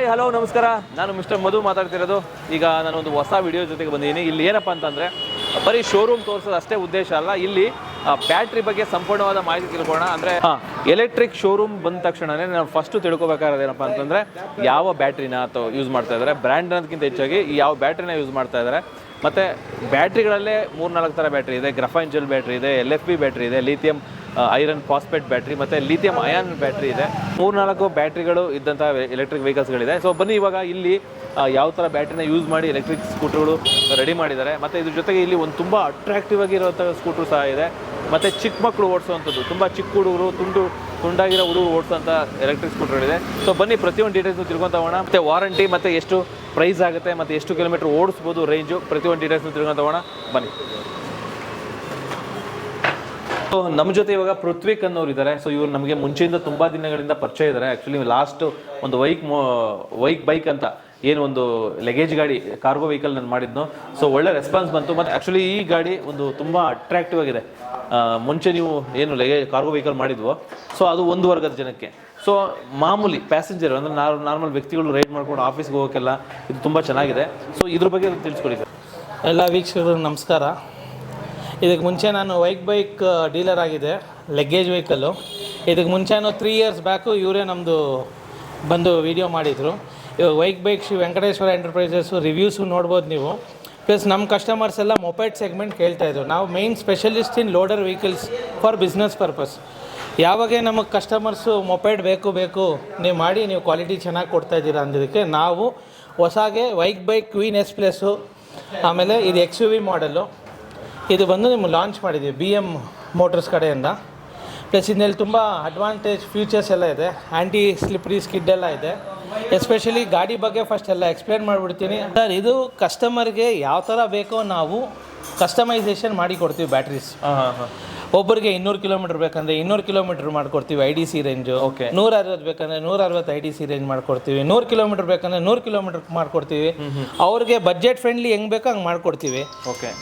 Hi hello ನಮಸ್ಕಾರ. ನಾನು mister ಮಧು ಮಾತಾಡ್ತಿರೋದು. ಈಗ ನಾನೊಂದು ಹೊಸ ವಿಡಿಯೋ ಜೊತೆಗೆ ಬಂದಿದ್ದೀನಿ. ಇಲ್ಲಿ ಏನಪ್ಪ ಅಂತಂದರೆ ಬರೀ ಶೋರೂಮ್ ತೋರಿಸೋದು ಅಷ್ಟೇ ಉದ್ದೇಶ ಅಲ್ಲ, ಇಲ್ಲಿ ಬ್ಯಾಟ್ರಿ ಬಗ್ಗೆ ಸಂಪೂರ್ಣವಾದ ಮಾಹಿತಿ ತಿಳ್ಕೊಳ್ಳೋಣ. ಅಂದರೆ ಎಲೆಕ್ಟ್ರಿಕ್ ಶೋರೂಮ್ ಬಂದ ತಕ್ಷಣವೇ ನಾವು ಫಸ್ಟು ತಿಳ್ಕೊಬೇಕಾಗಿರೋದು ಏನಪ್ಪ ಅಂತಂದರೆ ಯಾವ ಬ್ಯಾಟ್ರಿನ ಅಥವಾ ಯೂಸ್ ಮಾಡ್ತಾ ಇದ್ದಾರೆ, ಬ್ರ್ಯಾಂಡ್ ಅನ್ನೋದಕ್ಕಿಂತ ಹೆಚ್ಚಾಗಿ ಯಾವ ಬ್ಯಾಟ್ರಿನ ಯೂಸ್ ಮಾಡ್ತಾ ಇದ್ದಾರೆ. ಮತ್ತು ಬ್ಯಾಟ್ರಿಗಳಲ್ಲೇ 3-4 ಥರ ಬ್ಯಾಟ್ರಿ ಇದೆ. ಗ್ರಫೈನ್ ಜೆಲ್ ಬ್ಯಾಟ್ರಿ ಇದೆ, LFP ಬ್ಯಾಟ್ರಿ ಇದೆ, ಲಿಥಿಯಂ ಐರನ್ ಫಾಸ್ಫೇಟ್ ಬ್ಯಾಟ್ರಿ ಮತ್ತು ಲಿಥಿಯಂ ಅಯಾನ್ ಬ್ಯಾಟ್ರಿ ಇದೆ. 3-4 ಬ್ಯಾಟ್ರಿಗಳು ಇದ್ದಂಥ ಎಲೆಕ್ಟ್ರಿಕ್ ವೆಹಿಕಲ್ಸ್ಗಳಿದೆ. ಸೊ ಬನ್ನಿ ಇವಾಗ ಇಲ್ಲಿ ಯಾವ ಥರ ಬ್ಯಾಟ್ರಿನ ಯೂಸ್ ಮಾಡಿ ಎಲೆಕ್ಟ್ರಿಕ್ ಸ್ಕೂಟರ್ಗಳು ರೆಡಿ ಮಾಡಿದ್ದಾರೆ. ಮತ್ತು ಇದ್ರ ಜೊತೆಗೆ ಇಲ್ಲಿ ಒಂದು ತುಂಬ ಅಟ್ರಾಕ್ಟಿವ್ ಆಗಿರುವಂಥ ಸ್ಕೂಟ್ರು ಸಹ ಇದೆ. ಮತ್ತು ಚಿಕ್ಕ ಮಕ್ಕಳು ಓಡಿಸುವಂಥದ್ದು, ತುಂಬ ಚಿಕ್ಕ ಹುಡುಗರು ತುಂಡಾಗಿರೋ ಹುಡುಗರು ಓಡಿಸೋಂಥ ಎಲೆಕ್ಟ್ರಿಕ್ ಸ್ಕೂಟರ್ಗಳಿದೆ. ಸೊ ಬನ್ನಿ ಪ್ರತಿಯೊಂದು ಡೀಟೇಲ್ಸ್ನು ತಿಳ್ಕೊತ ಹೋಗೋಣ. ಮತ್ತು ವಾರಂಟಿ ಮತ್ತು ಎಷ್ಟು ಪ್ರೈಸ್ ಆಗುತ್ತೆ ಮತ್ತು ಎಷ್ಟು ಕಿಲೋಮೀಟ್ರ್ ಓಡಿಸ್ಬೋದು ರೇಂಜು, ಪ್ರತಿಯೊಂದು ಡೀಟೇಲ್ಸ್ನು ತಿಳ್ಕೊತ ಹೋಗೋಣ ಬನ್ನಿ. ಸೊ ನಮ್ಮ ಜೊತೆ ಇವಾಗ ಪೃಥ್ವಿಕ್ ಅನ್ನೋರು ಇದ್ದಾರೆ. ಸೊ ಇವರು ನಮಗೆ ಮುಂಚೆಯಿಂದ ತುಂಬ ದಿನಗಳಿಂದ ಪರಿಚಯ ಇದ್ದಾರೆ. ಆ್ಯಕ್ಚುಲಿ ಲಾಸ್ಟ್ ಒಂದು ಬೈಕ್ ಅಂತ ಏನು ಒಂದು ಲಗೇಜ್ ಗಾಡಿ ಕಾರ್ಗೋ ವೆಹಿಕಲ್ ನಾನು ಮಾಡಿದ್ನು. ಸೊ ಒಳ್ಳೆ ರೆಸ್ಪಾನ್ಸ್ ಬಂತು. ಮತ್ತು ಆ್ಯಕ್ಚುಲಿ ಈ ಗಾಡಿ ಒಂದು ತುಂಬ ಅಟ್ರಾಕ್ಟಿವ್ ಆಗಿದೆ. ಮುಂಚೆ ನೀವು ಏನು ಕಾರ್ಗೋ ವೆಹಿಕಲ್ ಮಾಡಿದ್ವೋ ಸೊ ಅದು ಒಂದು ವರ್ಗದ ಜನಕ್ಕೆ. ಸೊ ಮಾಮೂಲಿ ಪ್ಯಾಸೆಂಜರ್ ಅಂದರೆ ನಾರ್ಮಲ್ ವ್ಯಕ್ತಿಗಳು ರೈಡ್ ಮಾಡ್ಕೊಂಡು ಆಫೀಸ್ಗೆ ಹೋಗೋಕ್ಕೆಲ್ಲ ಇದು ತುಂಬ ಚೆನ್ನಾಗಿದೆ. ಸೊ ಇದ್ರ ಬಗ್ಗೆ ತಿಳಿಸ್ಕೊಡಿ ಸರ್. ಎಲ್ಲ ವೀಕ್ಷಕರು ನಮಸ್ಕಾರ. ಇದಕ್ಕೆ ಮುಂಚೆ ನಾನು ಬೈಕ್ ಡೀಲರ್ ಆಗಿದೆ, ಲಗ್ಗೇಜ್ ವೆಹಿಕಲ್ಲು. ಇದಕ್ಕೆ ಮುಂಚೆನೂ 3 ಇಯರ್ಸ್ ಬ್ಯಾಕು ಇವರೇ ನಮ್ಮದು ಬಂದು ವಿಡಿಯೋ ಮಾಡಿದರು. ಇವಾಗ bike Shri Venkateshwara enterprises reviews ನೋಡ್ಬೋದು ನೀವು. ಪ್ಲಸ್ ನಮ್ಮ ಕಸ್ಟಮರ್ಸ್ ಎಲ್ಲ ಮೊಪೆಡ್ ಸೆಗ್ಮೆಂಟ್ ಕೇಳ್ತಾಯಿದ್ರು. ನಾವು main specialist in loader vehicles for business purpose. ಯಾವಾಗ ನಮಗೆ ಕಸ್ಟಮರ್ಸು ಮೊಪೆಡ್ ಬೇಕು ನೀವು ಮಾಡಿ, ನೀವು ಕ್ವಾಲಿಟಿ ಚೆನ್ನಾಗಿ ಕೊಡ್ತಾಯಿದ್ದೀರಾ ಅಂದಿದ್ದಕ್ಕೆ ನಾವು ಹೊಸಾಗೆ ಬೈಕ್ ಕ್ವೀನ್ S ಪ್ಲಸ್ಸು, ಆಮೇಲೆ ಇದು XUV ಮಾಡೆಲ್ಲು, ಇದು ಬಂದು ನಿಮ್ಗೆ ಲಾಂಚ್ ಮಾಡಿದ್ದೀವಿ BM ಮೋಟರ್ಸ್ ಕಡೆಯಿಂದ. ಪ್ಲಸ್ ಇದರಲ್ಲಿ ತುಂಬ ಅಡ್ವಾಂಟೇಜ್ ಫೀಚರ್ಸ್ ಎಲ್ಲ ಇದೆ. ಆ್ಯಂಟಿ ಸ್ಲಿಪ್ರಿ ಸ್ಕಿಡ್ ಎಲ್ಲ ಇದೆ. ಎಸ್ಪೆಷಲಿ ಗಾಡಿ ಬಗ್ಗೆ ಫಸ್ಟ್ ಎಲ್ಲ ಎಕ್ಸ್ಪ್ಲೇನ್ ಮಾಡಿಬಿಡ್ತೀನಿ ಸರ್. ಇದು ಕಸ್ಟಮರ್ಗೆ ಯಾವ ಥರ ಬೇಕೋ ನಾವು ಕಸ್ಟಮೈಸೇಷನ್ ಮಾಡಿ ಕೊಡ್ತೀವಿ ಬ್ಯಾಟ್ರೀಸ್. ಒಬ್ಬರಿಗೆ 200 ಕಿಲೋಮೀಟ್ರ್ ಬೇಕಂದರೆ 200 ಕಿಲೋಮೀಟ್ರ್ ಮಾಡಿಕೊಡ್ತೀವಿ IDC ರೇಂಜು. 160 ಬೇಕಂದರೆ 160 IDC ರೇಂಜ್ ಮಾಡಿಕೊಡ್ತೀವಿ. 100 ಕಿಲೋಮೀಟ್ರ್ ಬೇಕಂದರೆ 100 ಕಿಲೋಮೀಟ್ರ್ ಮಾಡಿಕೊಡ್ತೀವಿ. ಅವ್ರಿಗೆ ಬಜೆಟ್ ಫ್ರೆಂಡ್ಲಿ ಹೆಂಗೆ ಬೇಕೋ ಹಂಗೆ ಮಾಡಿಕೊಡ್ತೀವಿ. ಓಕೆ.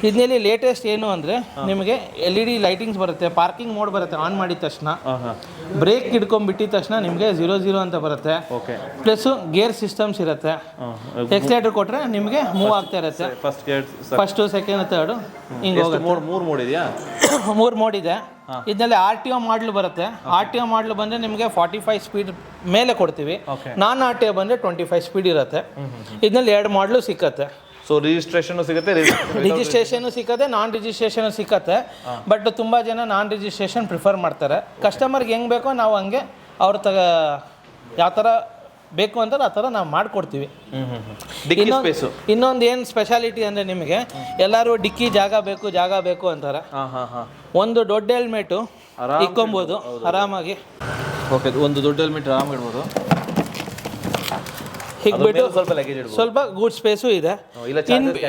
ಇದರಲ್ಲಿ ಲೇಟೆಸ್ಟ್ ಏನು ಅಂದರೆ ನಿಮಗೆ LED ಲೈಟಿಂಗ್ಸ್ ಬರುತ್ತೆ, ಪಾರ್ಕಿಂಗ್ ಮೋಡ್ ಬರುತ್ತೆ ಆನ್ ಮಾಡಿದ ತಕ್ಷಣ, ಬ್ರೇಕ್ ಹಿಡ್ಕೊಂಡ್ಬಿಟ್ಟಿದ ತಕ್ಷಣ ನಿಮಗೆ 0 ಅಂತ ಬರುತ್ತೆ. ಪ್ಲಸ್ಸು ಗೇರ್ ಸಿಸ್ಟಮ್ಸ್ ಇರುತ್ತೆ. ಎಕ್ಸಲೇಟರ್ ಕೊಟ್ಟರೆ ನಿಮಗೆ ಮೂವ್ ಆಗ್ತಾ ಇರುತ್ತೆ. ಫಸ್ಟು ಸೆಕೆಂಡ್ ಥರ್ಡು ಹಿಂಗೆ ಹೋಗುತ್ತೆ. 3 ಮೋಡ್ ಇದೆಯಾ? 3 ಮೋಡ್ ಇದೆ. ಇದರಲ್ಲಿ RTO ಮಾಡಲು ಬರುತ್ತೆ. RTO ಮಾಡಲು ಬಂದರೆ ನಿಮಗೆ 45 ಸ್ಪೀಡ್ ಮೇಲೆ ಕೊಡ್ತೀವಿ. ನಾನ್ RTO ಬಂದರೆ 25 ಸ್ಪೀಡ್ ಇರುತ್ತೆ. ಇದರಲ್ಲಿ 2 ಮಾಡಲು ಸಿಕ್ಕತ್ತೆ. ಸೊ ರಿಜಿಸ್ಟ್ರೇಷನ್ ಸಿಕ್ಕತ್ತೆ, ನಾನ್ ರಿಜಿಸ್ಟ್ರೇಷನ್ ಸಿಕ್ಕತ್ತೆ. ಬಟ್ ತುಂಬ ಜನ ನಾನ್ ರಿಜಿಸ್ಟ್ರೇಷನ್ ಪ್ರಿಫರ್ ಮಾಡ್ತಾರೆ. ಕಸ್ಟಮರ್ಗೆ ಹೆಂಗೆ ಬೇಕೋ ನಾವು ಹಂಗೆ ಅವ್ರ ಯಾವ ಥರ ಬೇಕು ಅಂತಾರೆ ಆ ಥರ ನಾವು ಮಾಡಿಕೊಡ್ತೀವಿ. ಇನ್ನೊಂದು ಏನು ಸ್ಪೆಷಾಲಿಟಿ ಅಂದರೆ ನಿಮಗೆ ಎಲ್ಲರೂ ಡಿಕ್ಕಿ ಜಾಗ ಬೇಕು ಅಂತಾರೆ. ಒಂದು ದೊಡ್ಡ ಹೆಲ್ಮೆಟು ಇಕ್ಕೊಬೋದು ಆರಾಮಾಗಿ. ಓಕೆ, ಒಂದು ದೊಡ್ಡ ಹೆಲ್ಮೆಟ್ ಆರಾಮಾಗಿ ಇಡ್ಬೋದು. ಹಿಗ್ಬಿಟ್ಟು ಸ್ವಲ್ಪ ಗೂಡ್ ಸ್ಪೇಸು ಇದೆ.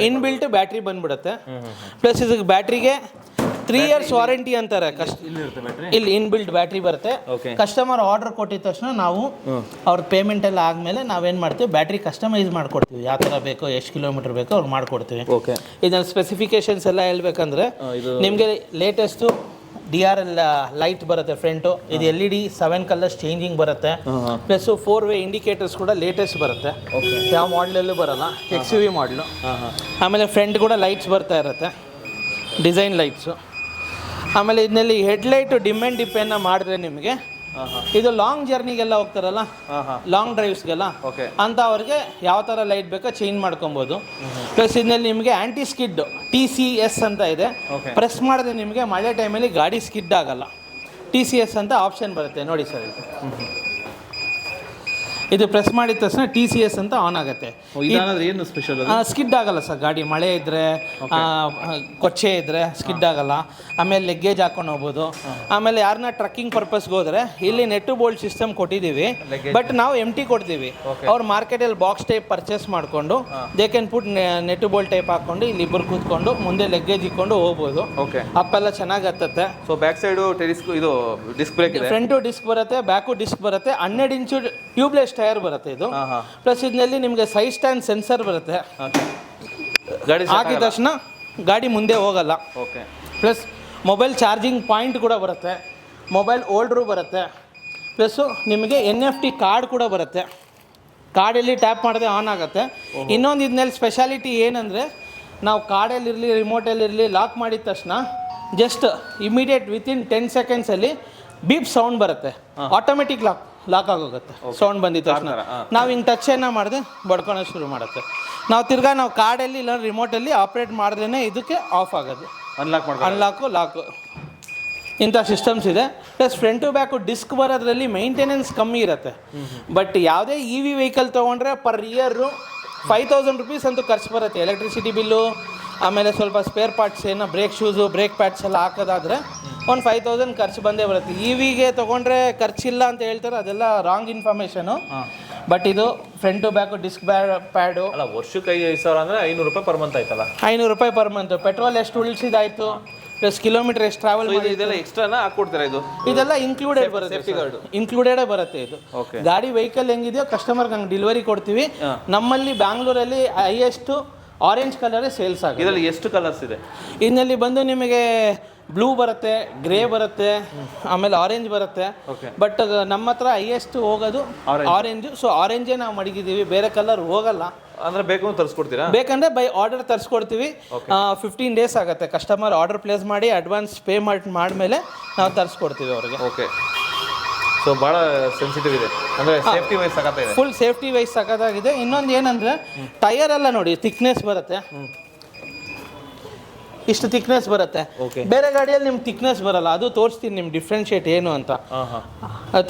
ಇನ್ಬಿಲ್ಟ್ ಬ್ಯಾಟ್ರಿ ಬಂದ್ಬಿಡುತ್ತೆ. ಪ್ಲಸ್ ಇದಕ್ಕೆ ಬ್ಯಾಟ್ರಿಗೆ 3 ಇಯರ್ಸ್ ವಾರಂಟಿ ಅಂತಾರೆ. ಇಲ್ಲಿ ಇನ್ಬಿಲ್ಟ್ ಬ್ಯಾಟ್ರಿ ಬರುತ್ತೆ. ಕಸ್ಟಮರ್ ಆರ್ಡರ್ ಕೊಟ್ಟಿದ ತಕ್ಷಣ ನಾವು ಅವ್ರ ಪೇಮೆಂಟ್ ಎಲ್ಲ ಆದಮೇಲೆ ನಾವೇನು ಮಾಡ್ತೀವಿ, ಬ್ಯಾಟ್ರಿ ಕಸ್ಟಮೈಸ್ ಮಾಡಿಕೊಡ್ತೀವಿ. ಯಾವ ಥರ ಬೇಕೋ, ಎಷ್ಟು ಕಿಲೋಮೀಟರ್ ಬೇಕೋ ಅವ್ರು ಮಾಡಿಕೊಡ್ತೀವಿ. ಇದನ್ನ ಸ್ಪೆಸಿಫಿಕೇಶನ್ಸ್ ಎಲ್ಲ ಹೇಳ್ಬೇಕಂದ್ರೆ ನಿಮಗೆ ಲೇಟೆಸ್ಟು DRL ಲೈಟ್ ಬರುತ್ತೆ ಫ್ರಂಟು. ಇದು LED 7 ಕಲರ್ಸ್ ಚೇಂಜಿಂಗ್ ಬರುತ್ತೆ. ಪ್ಲಸ್ 4-ವೇ ಇಂಡಿಕೇಟರ್ಸ್ ಕೂಡ ಲೇಟೆಸ್ಟ್ ಬರುತ್ತೆ. ಯಾವ ಮಾಡಲಲ್ಲೂ ಬರಲ್ಲ, XUV ಮಾಡಲು. ಆಮೇಲೆ ಫ್ರಂಟ್ ಕೂಡ ಲೈಟ್ಸ್ ಬರ್ತಾ ಇರುತ್ತೆ, ಡಿಸೈನ್ ಲೈಟ್ಸು. ಆಮೇಲೆ ಇದರಲ್ಲಿ ಹೆಡ್ಲೈಟು ಡಿಮ್ ಆ್ಯಂಡ್ ಡಿಪ್ಪನ್ನು ಮಾಡಿದ್ರೆ ನಿಮಗೆ ಇದು ಲಾಂಗ್ ಜರ್ನಿಗೆಲ್ಲ ಹೋಗ್ತಾರಲ್ಲ, ಲಾಂಗ್ ಡ್ರೈವ್ಸ್ಗೆಲ್ಲ ಅಂತ ಅವ್ರಿಗೆ ಯಾವ ಥರ ಲೈಟ್ ಬೇಕೋ ಚೇಂಜ್ ಮಾಡ್ಕೊಬೋದು. ಪ್ಲಸ್ ಇದರಲ್ಲಿ ನಿಮಗೆ ಆ್ಯಂಟಿ ಸ್ಕಿಡ್ TCS ಅಂತ ಇದೆ. ಪ್ರೆಸ್ ಮಾಡಿದ್ರೆ ನಿಮಗೆ ಮಳೆ ಟೈಮಲ್ಲಿ ಗಾಡಿ ಸ್ಕಿಡ್ ಆಗಲ್ಲ. TCS ಅಂತ ಆಪ್ಷನ್ ಬರುತ್ತೆ ನೋಡಿ ಸರ್. ಇದು ಪ್ರೆಸ್ ಮಾಡಿದ ತಕ್ಷಣ TCS ಅಂತ ಆನ್ ಆಗುತ್ತೆ. ಏನು ಸ್ಪೆಷಲ್? ಸ್ಕಿಡ್ ಆಗಲ್ಲ ಸರ್. ಗಾಡಿ ಮಳೆ ಇದ್ದರೆ, ಕೊಚ್ಚೆ ಇದ್ದರೆ ಸ್ಕಿಡ್ ಆಗಲ್ಲ. ಆಮೇಲೆ ಲೆಗ್ಗೇಜ್ ಹಾಕೊಂಡು ಹೋಗ್ಬೋದು. ಆಮೇಲೆ ಯಾರನ್ನ ಟ್ರಕ್ಕಿಂಗ್ ಪರ್ಪಸ್ಗೆ ಹೋದರೆ ಇಲ್ಲಿ ನೆಟ್ಟು ಬೋಲ್ಟ್ ಸಿಸ್ಟಮ್ ಕೊಟ್ಟಿದ್ದೀವಿ. ಬಟ್ ನಾವು MT ಕೊಡ್ತೀವಿ. ಅವ್ರು ಮಾರ್ಕೆಟಲ್ಲಿ ಬಾಕ್ಸ್ ಟೈಪ್ ಪರ್ಚೇಸ್ ಮಾಡಿಕೊಂಡು ದೇ ಕ್ಯಾನ್ ಪುಟ್ ನೆಟ್ಟು ಬೋಲ್ಟ್ ಟೈಪ್ ಹಾಕ್ಕೊಂಡು ಇಲ್ಲಿ ಇಬ್ಬರು ಕೂತ್ಕೊಂಡು ಮುಂದೆ ಲೆಗ್ಗೇಜ್ ಇಕ್ಕೊಂಡು ಹೋಗ್ಬೋದು. ಅಪ್ಪೆಲ್ಲ ಚೆನ್ನಾಗಿ ಹತ್ತತ್ತೆ. ಸೊ ಬ್ಯಾಕ್ ಸೈಡು ಇದು ಡಿಸ್ಕ್ ಬ್ರೇಕ್ ಇದೆ. ಫ್ರಂಟು ಡಿಸ್ಕ್ ಬರುತ್ತೆ, ಬ್ಯಾಕು ಡಿಸ್ಕ್ ಬರುತ್ತೆ. 12 ಇಂಚು ಟ್ಯೂಬ್ಲೆಸ್ ಟೈರ್ ಬರುತ್ತೆ ಇದು. ಪ್ಲಸ್ ಇದರಲ್ಲಿ ನಿಮಗೆ ಸೈಡ್ ಸ್ಟ್ಯಾಂಡ್ ಸೆನ್ಸರ್ ಬರುತ್ತೆ. ಹಾಕಿದ ತಕ್ಷಣ ಗಾಡಿ ಮುಂದೆ ಹೋಗಲ್ಲ. ಪ್ಲಸ್ ಮೊಬೈಲ್ ಚಾರ್ಜಿಂಗ್ ಪಾಯಿಂಟ್ ಕೂಡ ಬರುತ್ತೆ, ಮೊಬೈಲ್ ಹೋಲ್ಡ್ರು ಬರುತ್ತೆ. ಪ್ಲಸ್ಸು ನಿಮಗೆ NFT ಕಾರ್ಡ್ ಕೂಡ ಬರುತ್ತೆ. ಕಾರ್ಡಲ್ಲಿ ಟ್ಯಾಪ್ ಮಾಡಿದ್ರೆ ಆನ್ ಆಗುತ್ತೆ. ಇನ್ನೊಂದು ಇದ್ರಲ್ಲಿ ಸ್ಪೆಷಾಲಿಟಿ ಏನಂದರೆ ನಾವು ಕಾರ್ಡಲ್ಲಿರಲಿ ರಿಮೋಟಲ್ಲಿರಲಿ ಲಾಕ್ ಮಾಡಿದ ತಕ್ಷಣ ಜಸ್ಟ್ ಇಮಿಡಿಯೇಟ್ ವಿತಿನ್ 10 ಸೆಕೆಂಡ್ಸಲ್ಲಿ ಬೀಪ್ ಸೌಂಡ್ ಬರುತ್ತೆ, ಆಟೋಮೆಟಿಕ್ ಲಾಕ್ ಆಗೋಗುತ್ತೆ. ಸೌಂಡ್ ಬಂದಿದ ತಕ್ಷಣ ನಾವು ಹಿಂಗೆ ಟಚ್ ಏನೋ ಮಾಡಿದ್ರೆ ಬಡ್ಕೊಳೋದು ಶುರು ಮಾಡುತ್ತೆ. ನಾವು ತಿರ್ಗಾ ನಾವು ಕಾರ್ಡಲ್ಲಿ ಇಲ್ಲ ರಿಮೋಟಲ್ಲಿ ಆಪ್ರೇಟ್ ಮಾಡಿದ್ರೇ ಇದಕ್ಕೆ ಆಫ್ ಆಗೋದು, ಅನ್ಲಾಕು ಲಾಕು. ಇಂಥ ಸಿಸ್ಟಮ್ಸ್ ಇದೆ. Plus front to back disc ಬರೋದ್ರಲ್ಲಿ ಮೇಂಟೆನೆನ್ಸ್ ಕಮ್ಮಿ ಇರುತ್ತೆ. ಬಟ್ ಯಾವುದೇ ಇ ವಿ ವೆಹಿಕಲ್ ತೊಗೊಂಡ್ರೆ ಪರ್ ಇಯರು 5000 ರುಪೀಸ್ ಅಂತೂ ಖರ್ಚು ಬರುತ್ತೆ. ಎಲೆಕ್ಟ್ರಿಸಿಟಿ ಬಿಲ್ಲು, ಆಮೇಲೆ ಸ್ವಲ್ಪ ಸ್ಪೇರ್ ಪಾರ್ಟ್ಸ್ ಏನೋ ಬ್ರೇಕ್ ಶೂಸು ಬ್ರೇಕ್ ಪ್ಯಾಡ್ಸ್ ಎಲ್ಲ ಹಾಕೋದಾದರೆ ಒಂದು 5000 ಖರ್ಚು ಬಂದೇ ಬರುತ್ತೆ. ಇ ವಿಗೆ ತೊಗೊಂಡ್ರೆ ಖರ್ಚಿಲ್ಲ ಅಂತ ಹೇಳ್ತಾರೆ, ಅದೆಲ್ಲ ರಾಂಗ್ ಇನ್ಫಾರ್ಮೇಷನು. ಬಟ್ ಇದು front to back disc pad ಅಲ್ಲ, ವರ್ಷಕ್ಕೆ 5000 ಅಂದರೆ 500 ರೂಪಾಯಿ ಪರ್ ಮಂತ್ ಆಯ್ತಲ್ಲ. 500 ರೂಪಾಯಿ ಪರ್ ಮಂತ್. ಪೆಟ್ರೋಲ್ ಎಷ್ಟು ಉಳಿಸಿದಾಯಿತು, ಪ್ಲಸ್ ಕಿಲೋಮೀಟರ್ ಎಷ್ಟು ಟ್ರಾವೆಲ್ ಮಾಡಿ, ಇದೆಲ್ಲ ಎಕ್ಸ್ಟ್ರಾನ ಹಾಕ್ಕೊಡ್ತಾರೆ. ಇದೆಲ್ಲ ಇನ್ಕ್ಲೂಡೆಡ್ ಬರುತ್ತೆ, ಸೇಫ್ಟಿ ಗಾರ್ಡ್ ಇನ್ಕ್ಲೂಡೆಡೇ ಬರುತ್ತೆ. ಇದು ಗಾಡಿ ವೆಹಿಕಲ್ ಹೆಂಗಿದೆಯೋ ಕಸ್ಟಮರ್ಗೆ ಹಂಗೆ ಡೆಲಿವರಿ ಕೊಡ್ತೀವಿ. ನಮ್ಮಲ್ಲಿ ಬ್ಯಾಂಗ್ಳೂರಲ್ಲಿ ಹೈಯೆಸ್ಟು ಆರೆಂಜ್ ಕಲರೇ ಸೇಲ್ಸ್ ಆಗುತ್ತೆ. ಇದರಲ್ಲಿ ಎಷ್ಟು ಕಲರ್ಸ್ ಇದೆ? ಇದರಲ್ಲಿ ಬಂದು ನಿಮಗೆ ಬ್ಲೂ ಬರುತ್ತೆ, ಗ್ರೇ ಬರುತ್ತೆ, ಆಮೇಲೆ ಆರೆಂಜ್ ಬರುತ್ತೆ. ಬಟ್ ನಮ್ಮ ಹತ್ರ ಹೈಯೆಸ್ಟ್ ಹೋಗೋದು ಆರೆಂಜು. ಸೊ ಆರೆಂಜೇ ನಾವು ಮಡಗಿದ್ದೀವಿ, ಬೇರೆ ಕಲರ್ ಹೋಗಲ್ಲ. ಅಂದರೆ ಬೇಕು ತರಿಸ್ಕೊಡ್ತೀರಾ? ಬೇಕಂದ್ರೆ ಬೈ ಆರ್ಡರ್ ತರಿಸ್ಕೊಡ್ತೀವಿ. 15 ಡೇಸ್ ಆಗುತ್ತೆ. ಕಸ್ಟಮರ್ ಆರ್ಡರ್ ಪ್ಲೇಸ್ ಮಾಡಿ ಅಡ್ವಾನ್ಸ್ ಪೇ ಮಾಡಿದ್ಮೇಲೆ ನಾವು ತರಿಸ್ಕೊಡ್ತೀವಿ ಅವ್ರಿಗೆ. ಓಕೆ. ಸೊ ಭಾಳ ಸೆನ್ಸಿಟಿವ್ ಇದೆ, ಅಂದರೆ ಸೇಫ್ಟಿ ವೈಸ್ ಸಖತ್ತಾಗಿದೆ, ಫುಲ್ ಸೇಫ್ಟಿ ವೈಸ್ ಸಖತ್ತಾಗಿದೆ. ಇನ್ನೊಂದು ಏನಂದರೆ ಟೈರ್ ಎಲ್ಲ ನೋಡಿ ಥಿಕ್ನೆಸ್ ಬರುತ್ತೆ, ಇಷ್ಟು ಥಿಕ್ನೆಸ್ ಬರುತ್ತೆ. ಬೇರೆ ಗಾಡಿಯಲ್ಲಿ ನಿಮ್ಗೆ ಥಿಕ್ನೆಸ್ ಬರಲ್ಲ, ಅದು ತೋರಿಸ್ತೀನಿ ನಿಮ್ಗೆ ಡಿಫ್ರೆನ್ಷಿಯೇಟ್ ಏನು ಅಂತ.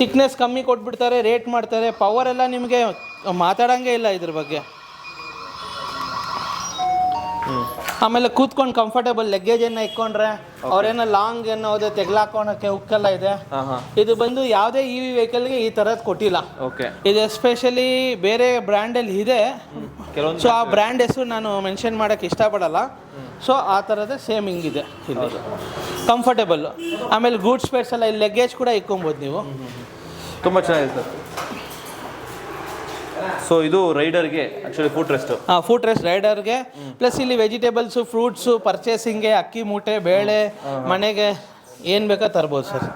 ಥಿಕ್ನೆಸ್ ಕಮ್ಮಿ ಕೊಟ್ಬಿಡ್ತಾರೆ, ರೇಟ್ ಮಾಡ್ತಾರೆ. ಪವರ್ ಎಲ್ಲ ನಿಮಗೆ ಮಾತಾಡೋಂಗೆ ಇಲ್ಲ ಇದ್ರ ಬಗ್ಗೆ. ಆಮೇಲೆ ಕೂತ್ಕೊಂಡು ಕಂಫರ್ಟೇಬಲ್ ಲಗ್ಗೇಜ್ ಏನ ಇಟ್ಕೊಂಡ್ರೆ ಅವ್ರೇನೋ ಲಾಂಗ್ ಏನೋ ಹೋದ್ರೆ ತೆಗ್ಲಾಕೋಣಕ್ಕೆ ಉಕ್ಕೆಲ್ಲ ಇದೆ. ಇದು ಬಂದು ಯಾವುದೇ ಇ ವಿ ವೆಹಿಕಲ್ಗೆ ಈ ಥರದ್ದು ಕೊಟ್ಟಿಲ್ಲ. ಇದು ಎಸ್ಪೆಷಲಿ ಬೇರೆ ಬ್ರ್ಯಾಂಡಲ್ಲಿ ಇದೆ, ಸೊ ಆ ಬ್ರ್ಯಾಂಡ್ ಹೆಸರು ನಾನು ಮೆನ್ಷನ್ ಮಾಡೋಕ್ಕೆ ಇಷ್ಟಪಡಲ್ಲ. ಸೊ ಆ ಥರದ ಸೇಮ್ ಹಿಂಗಿದೆ ಇಲ್ಲಿ, ಕಂಫರ್ಟೇಬಲ್ಲು. ಆಮೇಲೆ ಗೂಡ್ ಸ್ಪೇಸ್ ಎಲ್ಲ ಇಲ್ಲಿ ಲಗ್ಗೇಜ್ ಕೂಡ ಇಕ್ಕೊಬೋದು ನೀವು. ತುಂಬ ಚೆನ್ನಾಗಿದೆ ಸರ್. ಸೊ ಇದು ರೈಡರ್ಗೆ actually foot rest. Foot rest ರೈಡರ್ಗೆ. ಪ್ಲಸ್ ಇಲ್ಲಿ ವೆಜಿಟೇಬಲ್ಸು, ಫ್ರೂಟ್ಸು, ಪರ್ಚೇಸಿಂಗ್ಗೆ ಅಕ್ಕಿ ಮೂಟೆ, ಬೇಳೆ, ಮನೆಗೆ ಏನು ಬೇಕೋ ತರ್ಬೋದು ಸರ್.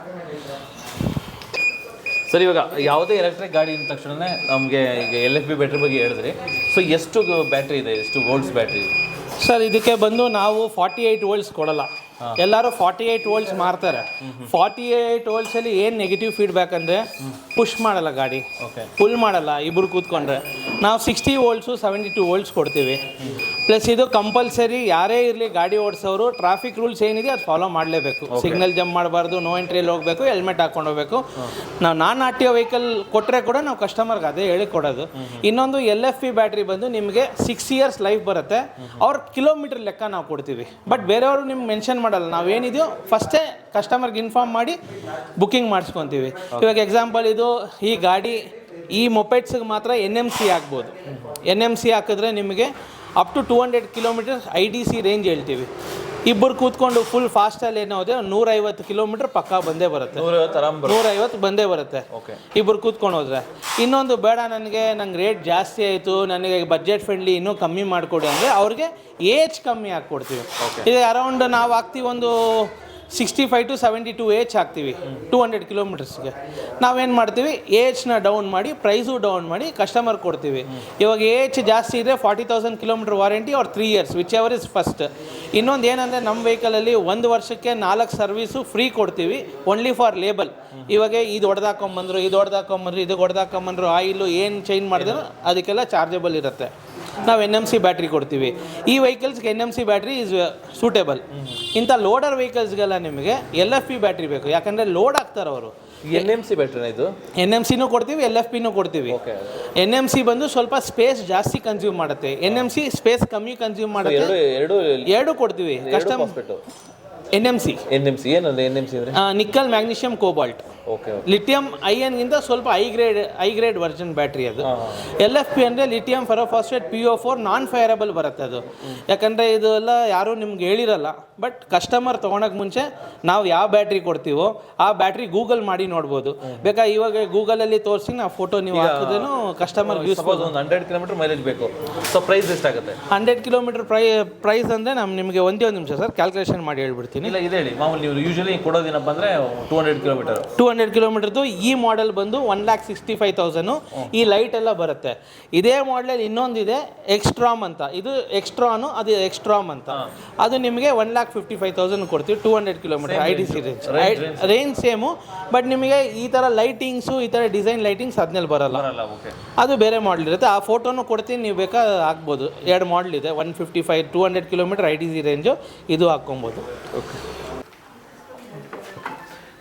ಸರ್ ಇವಾಗ ಯಾವುದೇ ಎಲೆಕ್ಟ್ರಿಕ್ ಗಾಡಿ ಅಂದ ತಕ್ಷಣ ನಮಗೆ ಈಗ LFP ಬ್ಯಾಟ್ರಿ ಬಗ್ಗೆ ಹೇಳಿದ್ರಿ. ಸೊ ಎಷ್ಟು ಬ್ಯಾಟ್ರಿ ಇದೆ, ಎಷ್ಟು ವೋಲ್ಟ್ಸ್ ಬ್ಯಾಟ್ರಿ ಇದೆ ಸರ್? ಇದಕ್ಕೆ ಬಂದು ನಾವು 48 ವೋಲ್ಟ್ಸ್ ಕೊಡಲ್ಲ. ಎಲ್ಲರೂ 48 ವೋಲ್ಟ್ಸ್ ಮಾರ್ತಾರೆ. 48 ವೋಲ್ಟ್ಸಲ್ಲಿ ಏನು ನೆಗೆಟಿವ್ ಫೀಡ್ಬ್ಯಾಕ್ ಅಂದರೆ ಪುಷ್ ಮಾಡಲ್ಲ ಗಾಡಿ, ಫುಲ್ ಮಾಡಲ್ಲ ಇಬ್ಬರು ಕೂತ್ಕೊಂಡ್ರೆ. ನಾವು 60 ವೋಲ್ಟ್ಸು 72 ವೋಲ್ಟ್ಸ್ ಕೊಡ್ತೀವಿ. ಪ್ಲಸ್ ಇದು ಕಂಪಲ್ಸರಿ ಯಾರೇ ಇರಲಿ ಗಾಡಿ ಓಡಿಸೋರು ಟ್ರಾಫಿಕ್ ರೂಲ್ಸ್ ಏನಿದೆ ಅದು ಫಾಲೋ ಮಾಡಲೇಬೇಕು. ಸಿಗ್ನಲ್ ಜಂಪ್ ಮಾಡಬಾರ್ದು, ನೋ ಎಂಟ್ರಿಯಲ್ಲಿ ಹೋಗಬೇಕು, ಹೆಲ್ಮೆಟ್ ಹಾಕ್ಕೊಂಡು ಹೋಗಬೇಕು. ನಾವು ನಾನ್ ಆರ್ ಟಿ ಒ ವೆಹಿಕಲ್ ಕೊಟ್ಟರೆ ಕೂಡ ನಾವು ಕಸ್ಟಮರ್ಗೆ ಅದೇ ಹೇಳಿ ಕೊಡೋದು. ಇನ್ನೊಂದು LFP ಬ್ಯಾಟ್ರಿ ಬಂದು ನಿಮಗೆ 6 ಇಯರ್ಸ್ ಲೈಫ್ ಬರುತ್ತೆ. ಅವ್ರ ಕಿಲೋಮೀಟರ್ ಲೆಕ್ಕ ನಾವು ಕೊಡ್ತೀವಿ. ಬಟ್ ಬೇರೆಯವರು ನಿಮ್ಗೆ ಮೆನ್ಷನ್ ಮಾಡಲ್ಲ. ನಾವೇನಿದೆಯೋ ಫಸ್ಟೇ ಕಸ್ಟಮರ್ಗೆ ಇನ್ಫಾರ್ಮ್ ಮಾಡಿ ಬುಕ್ಕಿಂಗ್ ಮಾಡಿಸ್ಕೊತೀವಿ. ಇವಾಗ ಎಕ್ಸಾಂಪಲ್ ಇದು ಈ ಗಾಡಿ ಈ ಮೊಪೆಟ್ಸ್ಗೆ ಮಾತ್ರ NMC ಹಾಕ್ಬೋದು. NMC ಹಾಕಿದ್ರೆ ನಿಮಗೆ up to 200 kilometres IDC range ಹೇಳ್ತೀವಿ. ಇಬ್ಬರು ಕೂತ್ಕೊಂಡು ಫುಲ್ ಫಾಸ್ಟಲ್ಲಿ ಏನೋ ಹೋದ್ರೆ 150 ಕಿಲೋಮೀಟರ್ ಪಕ್ಕ ಬಂದೇ ಬರುತ್ತೆ, 150 ಬಂದೇ ಬರುತ್ತೆ ಇಬ್ಬರು ಕೂತ್ಕೊಂಡು ಹೋದ್ರೆ. ಇನ್ನೊಂದು ಬೇಡ ನಂಗೆ ರೇಟ್ ಜಾಸ್ತಿ ಆಯಿತು, ನನಗೆ ಬಜೆಟ್ ಫ್ರೆಂಡ್ಲಿ ಇನ್ನೂ ಕಮ್ಮಿ ಮಾಡಿಕೊಡಿ ಅಂದರೆ ಅವ್ರಿಗೆ ಏಜ್ ಕಮ್ಮಿ ಹಾಕ್ಕೊಡ್ತೀವಿ. ಇದು ಅರೌಂಡ್ ನಾವು ಹಾಕ್ತೀವಿ ಒಂದು 65 to 72 ಏಜ್ ಹಾಕ್ತೀವಿ 200 ಕಿಲೋಮೀಟರ್ಸ್ಗೆ. ನಾವೇನು ಮಾಡ್ತೀವಿ, ಏಜ್ನ ಡೌನ್ ಮಾಡಿ ಪ್ರೈಸು ಡೌನ್ ಮಾಡಿ ಕಸ್ಟಮರ್ ಕೊಡ್ತೀವಿ. ಇವಾಗ ಏಜ್ ಜಾಸ್ತಿ ಇದೆ 40,000 kilometre warranty or 3 years whichever is first. ಇನ್ನೊಂದು ಏನಂದರೆ ನಮ್ಮ ವೆಹಿಕಲಲ್ಲಿ 1 ವರ್ಷಕ್ಕೆ 4 ಸರ್ವೀಸು ಫ್ರೀ ಕೊಡ್ತೀವಿ, ಓನ್ಲಿ ಫಾರ್ ಲೇಬಲ್. ಇವಾಗ ಇದು ಹೊಡೆದಾಕೊಂಬಂದ್ರು, ಇದು ಹೊಡೆದಾಕೊಂಬಂದ್ರು, ಆಯಿಲು ಏನು ಚೇಂಜ್ ಮಾಡಿದ್ರು ಅದಕ್ಕೆಲ್ಲ ಚಾರ್ಜಬಲ್ ಇರುತ್ತೆ. ನಾವು NMC ಬ್ಯಾಟ್ರಿ ಕೊಡ್ತೀವಿ. ಈ ವೆಹಿಕಲ್ಸ್ಗೆ NMC ಬ್ಯಾಟ್ರಿ ಈಸ್ ಸೂಟೇಬಲ್. ಇಂಥ ಲೋಡರ್ ವೆಹಿಕಲ್ಸ್ಗೆಲ್ಲ ನಿಮಗೆ LFP ಬ್ಯಾಟ್ರಿ ಬೇಕು, ಯಾಕಂದರೆ ಲೋಡ್ ಆಗ್ತಾರೆ ಅವರು. NMC ಬ್ಯಾಟ್ರಿನ ಇದು? NMCನೂ ಕೊಡ್ತೀವಿ, LFPನೂ ಕೊಡ್ತೀವಿ. NMC ಬಂದು ಸ್ವಲ್ಪ ಸ್ಪೇಸ್ ಜಾಸ್ತಿ ಕನ್ಸ್ಯೂಮ್ ಮಾಡುತ್ತೆ, NMC ಸ್ಪೇಸ್ ಕಮ್ಮಿ ಕನ್ಸ್ಯೂಮ್ ಮಾಡುತ್ತೆ. ಎರಡು ಕೊಡ್ತೀವಿ ಕಸ್ಟಮರ್. NMC ಏನಂದ್ರೆ NMC ಅಂದರೆ ನಿಕ್ಕಲ್ ಮ್ಯಾಗ್ನೀಷಿಯಂ ಕೋಬಾಲ್ಟ್. ಲಿಥಿಯಂ ಐಯನ್ಗಿಂತ ಸ್ವಲ್ಪ ಹೈ ಗ್ರೇಡ್ ವರ್ಜನ್ ಬ್ಯಾಟ್ರಿ ಅದು. LFP ಅಂದರೆ ಲಿಥಿಯಂ ಫೆರೋಫಾಸ್ಫೇಟ್ PO4 ನಾನ್ ಫೈರಬಲ್ ಬರುತ್ತೆ ಅದು. ಯಾಕಂದರೆ ಇದು ಎಲ್ಲ ಯಾರೂ ನಿಮ್ಗೆ ಹೇಳಿರಲ್ಲ. ಬಟ್ ಕಸ್ಟಮರ್ ತೊಗೊಳಕ್ಕೆ ಮುಂಚೆ ನಾವು ಯಾವ ಬ್ಯಾಟ್ರಿ ಕೊಡ್ತೀವೋ ಆ ಬ್ಯಾಟ್ರಿ ಗೂಗಲ್ ಮಾಡಿ ನೋಡ್ಬೋದು. ಬೇಕಾ ಇವಾಗ ಗೂಗಲಲ್ಲಿ ತೋರಿಸಿ ನಾವು ಫೋಟೋ ನೀವು ಹಾಕಿದ್ರೂ ಕಸ್ಟಮರ್ ಯೂಸ್. ಒಂದು 100 ಕಿಲೋಮೀಟರ್ ಮೈಲೇಜ್ ಬೇಕು. ಸೊ ಪ್ರೈಸ್ ಎಷ್ಟಾಗುತ್ತೆ? 100 ಕಿಲೋಮೀಟರ್ ಪ್ರೈಸ್ ಅಂದರೆ ನಿಮಗೆ ಒಂದೇ ಒಂದು ನಿಮಿಷ ಸರ್ ಕ್ಯಾಲ್ಕುಲೇಷನ್ ಮಾಡಿ ಹೇಳ್ಬಿಡ್ತೀನಿ. ಇಲ್ಲ ಇದು ಹೇಳಿ. ಮಾಮೂಲಿ ನೀವು ಯೂಶಲಿ ಕೊಡೋದೇನಪ್ಪ ಅಂದರೆ 200 ಕಿಲೋಮೀಟರ್ 200 ಕಿಲೋಮೀಟರ್ದು. ಈ ಮಾಡೆಲ್ ಬಂದು 1,65,000. ಈ ಲೈಟ್ ಎಲ್ಲ ಬರುತ್ತೆ. ಇದೇ ಮಾಡೆಲ್ ಇನ್ನೊಂದಿದೆ ಎಕ್ಸ್ಟ್ರಾಮ್ ಅಂತ, ಇದು ಎಕ್ಸ್ಟ್ರಾನು, ಅದು ಎಕ್ಸ್ಟ್ರಾಮ್ ಅಂತ. ಅದು ನಿಮಗೆ 1,55,000 ಕೊಡ್ತೀವಿ. 200 kilometre IDC range same. But ನಿಮಗೆ ಈ ಥರ ಲೈಟಿಂಗ್ಸು, ಈ ಥರ ಡಿಸೈನ್ ಲೈಟಿಂಗ್ಸ್ ಅದನ್ನೆಲ್ಲ ಬರಲ್ಲ. ಅದು ಬೇರೆ ಮಾಡಲ್ ಇರುತ್ತೆ. ಆ ಫೋಟೋನು ಕೊಡ್ತೀನಿ, ನೀವು ಬೇಕಾ ಹಾಕ್ಬೋದು. 2 ಮಾಡಲ್ ಇದೆ, 155 200 ಕಿಲೋಮೀಟರ್ IDC ರೇಂಜು. ಇದು ಹಾಕ್ಕೊಬೋದು.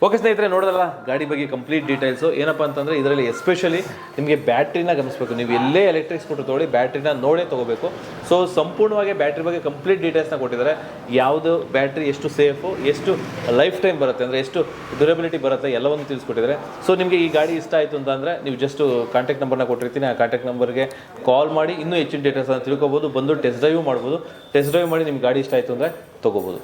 ಓಕೆ ಸ್ನೇಹಿತರೆ, ನೋಡೋದಲ್ಲ ಗಾಡಿ ಬಗ್ಗೆ ಕಂಪ್ಲೀಟ್ ಡೀಟೇಲ್ಸು. ಏನಪ್ಪ ಅಂತಂದರೆ ಇದರಲ್ಲಿ ಎಸ್ಪೆಷಲಿ ನಿಮಗೆ ಬ್ಯಾಟ್ರಿನ ಗಮನಿಸಬೇಕು. ನೀವು ಎಲ್ಲೇ ಎಲೆಕ್ಟ್ರಿಕ್ ಸ್ಕೂಟರ್ ತೊಗೊಳ್ಳಿ, ಬ್ಯಾಟ್ರಿನ ನೋಡೇ ತೊಗೋಬೇಕು. ಸೊ ಸಂಪೂರ್ಣವಾಗಿ ಬ್ಯಾಟ್ರಿ ಬಗ್ಗೆ ಕಂಪ್ಲೀಟ್ ಡೀಟೇಲ್ಸ್ನ ಕೊಟ್ಟಿದ್ದಾರೆ. ಯಾವುದು ಬ್ಯಾಟ್ರಿ ಎಷ್ಟು ಸೇಫು, ಎಷ್ಟು ಲೈಫ್ ಟೈಮ್ ಬರುತ್ತೆ, ಅಂದರೆ ಎಷ್ಟು ಡ್ಯೂರಬಿಲಿಟಿ ಬರುತ್ತೆ, ಎಲ್ಲವನ್ನು ತಿಳಿಸ್ಕೊಟ್ಟಿದ್ದಾರೆ. ಸೊ ನಿಮಗೆ ಈ ಗಾಡಿ ಇಷ್ಟ ಆಯಿತು ಅಂತಂದರೆ ನೀವು ಜಸ್ಟ್ ಕಾಂಟ್ಯಾಕ್ಟ್ ನಂಬರ್ನ ಕೊಟ್ಟಿರ್ತೀನಿ. ಆ ಕಾಂಟ್ಯಾಕ್ಟ್ ನಂಬರ್ಗೆ ಕಾಲ್ ಮಾಡಿ ಇನ್ನೂ ಹೆಚ್ಚಿನ ಡೀಟೇಲ್ಸನ್ನು ತಿಳ್ಕೊಬೋದು. ಬಂದು ಟೆಸ್ಟ್ ಡ್ರೈವ್ ಮಾಡ್ಬೋದು. ಟೆಸ್ಟ್ ಡ್ರೈವ್ ಮಾಡಿ ನಿಮ್ಗೆ ಗಾಡಿ ಇಷ್ಟ ಆಯಿತು ಅಂದರೆ ತೊಗೋಬೋದು.